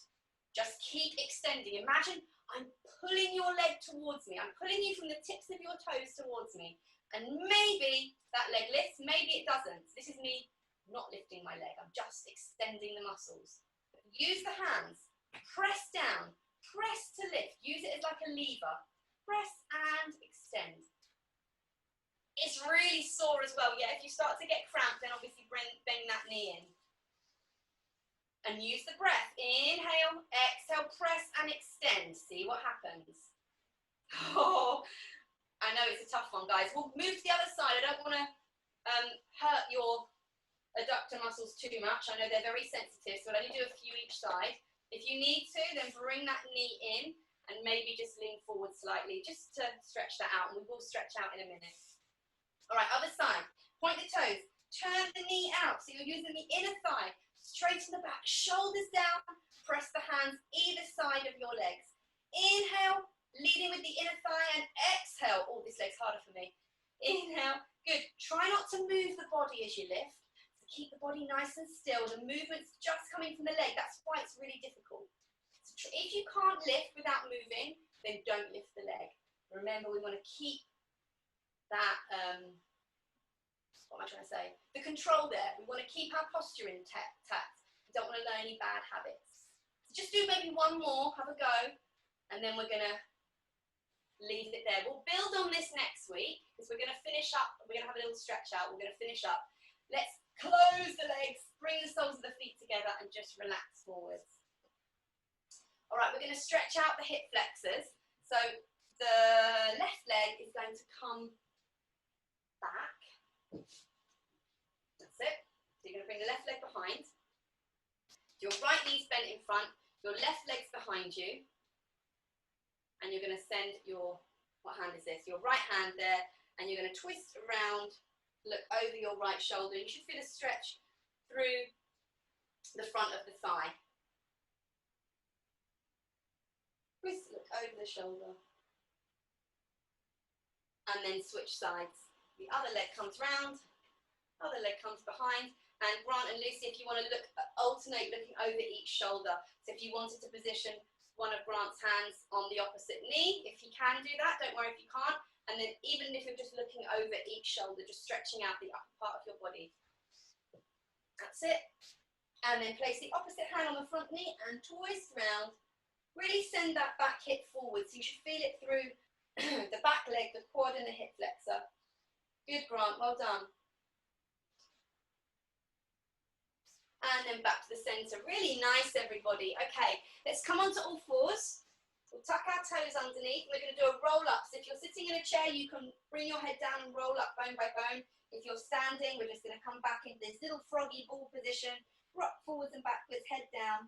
just keep extending. Imagine I'm pulling your leg towards me. I'm pulling you from the tips of your toes towards me. And maybe that leg lifts, maybe it doesn't. This is me not lifting my leg. I'm just extending the muscles. Use the hands. Press down. Press to lift. Use it as like a lever. Press and extend. It's really sore as well. Yeah, if you start to get cramped, then obviously bring that knee in. And use the breath. Inhale, exhale, press and extend. See what happens. Oh, I know it's a tough one, guys. We'll move to the other side. I don't want to hurt your adductor muscles too much. I know they're very sensitive, so I'll only do a few each side. If you need to, then bring that knee in and maybe just lean forward slightly, just to stretch that out, and we will stretch out in a minute. All right, other side. Point the toes, turn the knee out, so you're using the inner thigh, straight to the back, shoulders down, press the hands either side of your legs. Inhale, leading with the inner thigh, and exhale. Oh, this leg's harder for me. Inhale, good. Try not to move the body as you lift. So keep the body nice and still. The movement's just coming from the leg. That's why it's really difficult. So if you can't lift without moving, then don't lift the leg. Remember, we want to keep that, what am I trying to say? The control there. We want to keep our posture intact. We don't want to learn any bad habits. So just do maybe one more, have a go, and then we're going to leave it there. We'll build on this next week, because we're going to finish up. We're going to have a little stretch out. We're going to finish up. Let's close the legs, bring the soles of the feet together, and just relax forwards. All right, we're going to stretch out the hip flexors. So the left leg is going to come back. That's it. So you're going to bring the left leg behind. Your right knee's bent in front. Your left leg's behind you. And you're going to send your, what hand is this? Your right hand there. And you're going to twist around, look over your right shoulder. You should feel a stretch through the front of the thigh. Twist, look over the shoulder. And then switch sides. The other leg comes round, other leg comes behind. And Grant and Lucy, if you want to look, alternate looking over each shoulder. So if you wanted to position one of Grant's hands on the opposite knee, if you can do that, don't worry if you can't. And then even if you're just looking over each shoulder, just stretching out the upper part of your body. That's it. And then place the opposite hand on the front knee and twist round. Really send that back hip forward, so you should feel it through the back leg, the quad and the hip flexor. Good, Grant, well done. And then back to the center. Really nice, everybody. Okay, let's come onto all fours. We'll tuck our toes underneath. We're going to do a roll up. So if you're sitting in a chair, you can bring your head down and roll up bone by bone. If you're standing, we're just going to come back into this little froggy ball position. Rock forwards and backwards, head down.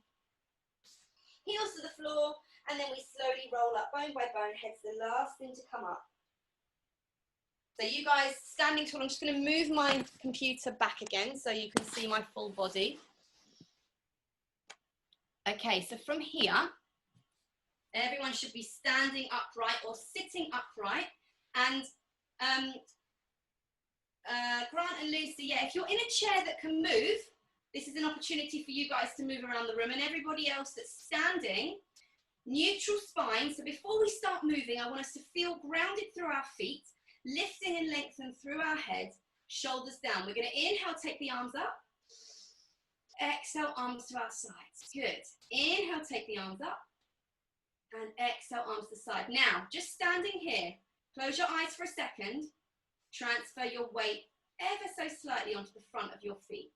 Heels to the floor, and then we slowly roll up bone by bone. Head's the last thing to come up. So you guys standing tall, I'm just going to move my computer back again so you can see my full body. Okay, so from here, everyone should be standing upright or sitting upright. And Grant and Lucy, yeah, if you're in a chair that can move, this is an opportunity for you guys to move around the room, and everybody else that's standing, neutral spine. So before we start moving, I want us to feel grounded through our feet, lifting and lengthen through our head, shoulders down. We're going to inhale, take the arms up. Exhale, arms to our sides. Good. Inhale, take the arms up. And exhale, arms to the side. Now, just standing here, close your eyes for a second. Transfer your weight ever so slightly onto the front of your feet.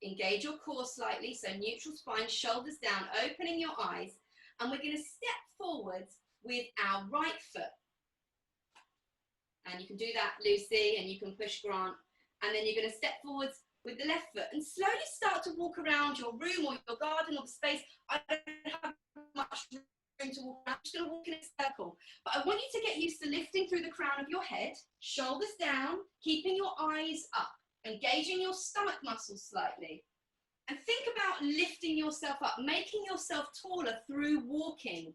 Engage your core slightly, so neutral spine, shoulders down, opening your eyes. And we're going to step forwards with our right foot. And you can do that, Lucy, and you can push Grant. And then you're going to step forwards with the left foot and slowly start to walk around your room or your garden or the space. I don't have much room to walk around. I'm just going to walk in a circle. But I want you to get used to lifting through the crown of your head, shoulders down, keeping your eyes up, engaging your stomach muscles slightly. And think about lifting yourself up, making yourself taller through walking.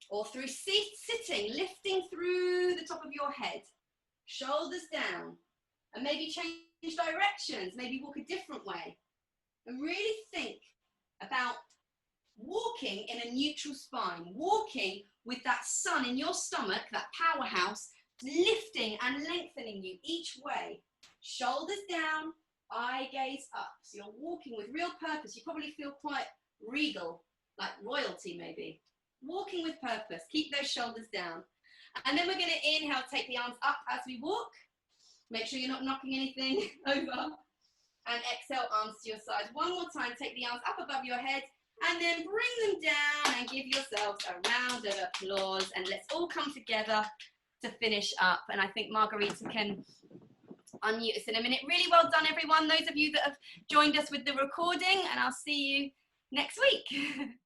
Or through sitting, lifting through the top of your head, shoulders down, and maybe change directions, maybe walk a different way. And really think about walking in a neutral spine, walking with that sun in your stomach, that powerhouse, lifting and lengthening you each way. Shoulders down, eye gaze up. So you're walking with real purpose. You probably feel quite regal, like royalty maybe. Walking with purpose. Keep those shoulders down. And then we're going to inhale, take the arms up as we walk. Make sure you're not knocking anything over. And exhale, arms to your sides. One more time, take the arms up above your head. And then bring them down and give yourselves a round of applause. And let's all come together to finish up. And I think Margarita can unmute us in a minute. Really well done, everyone. Those of you that have joined us with the recording. And I'll see you next week.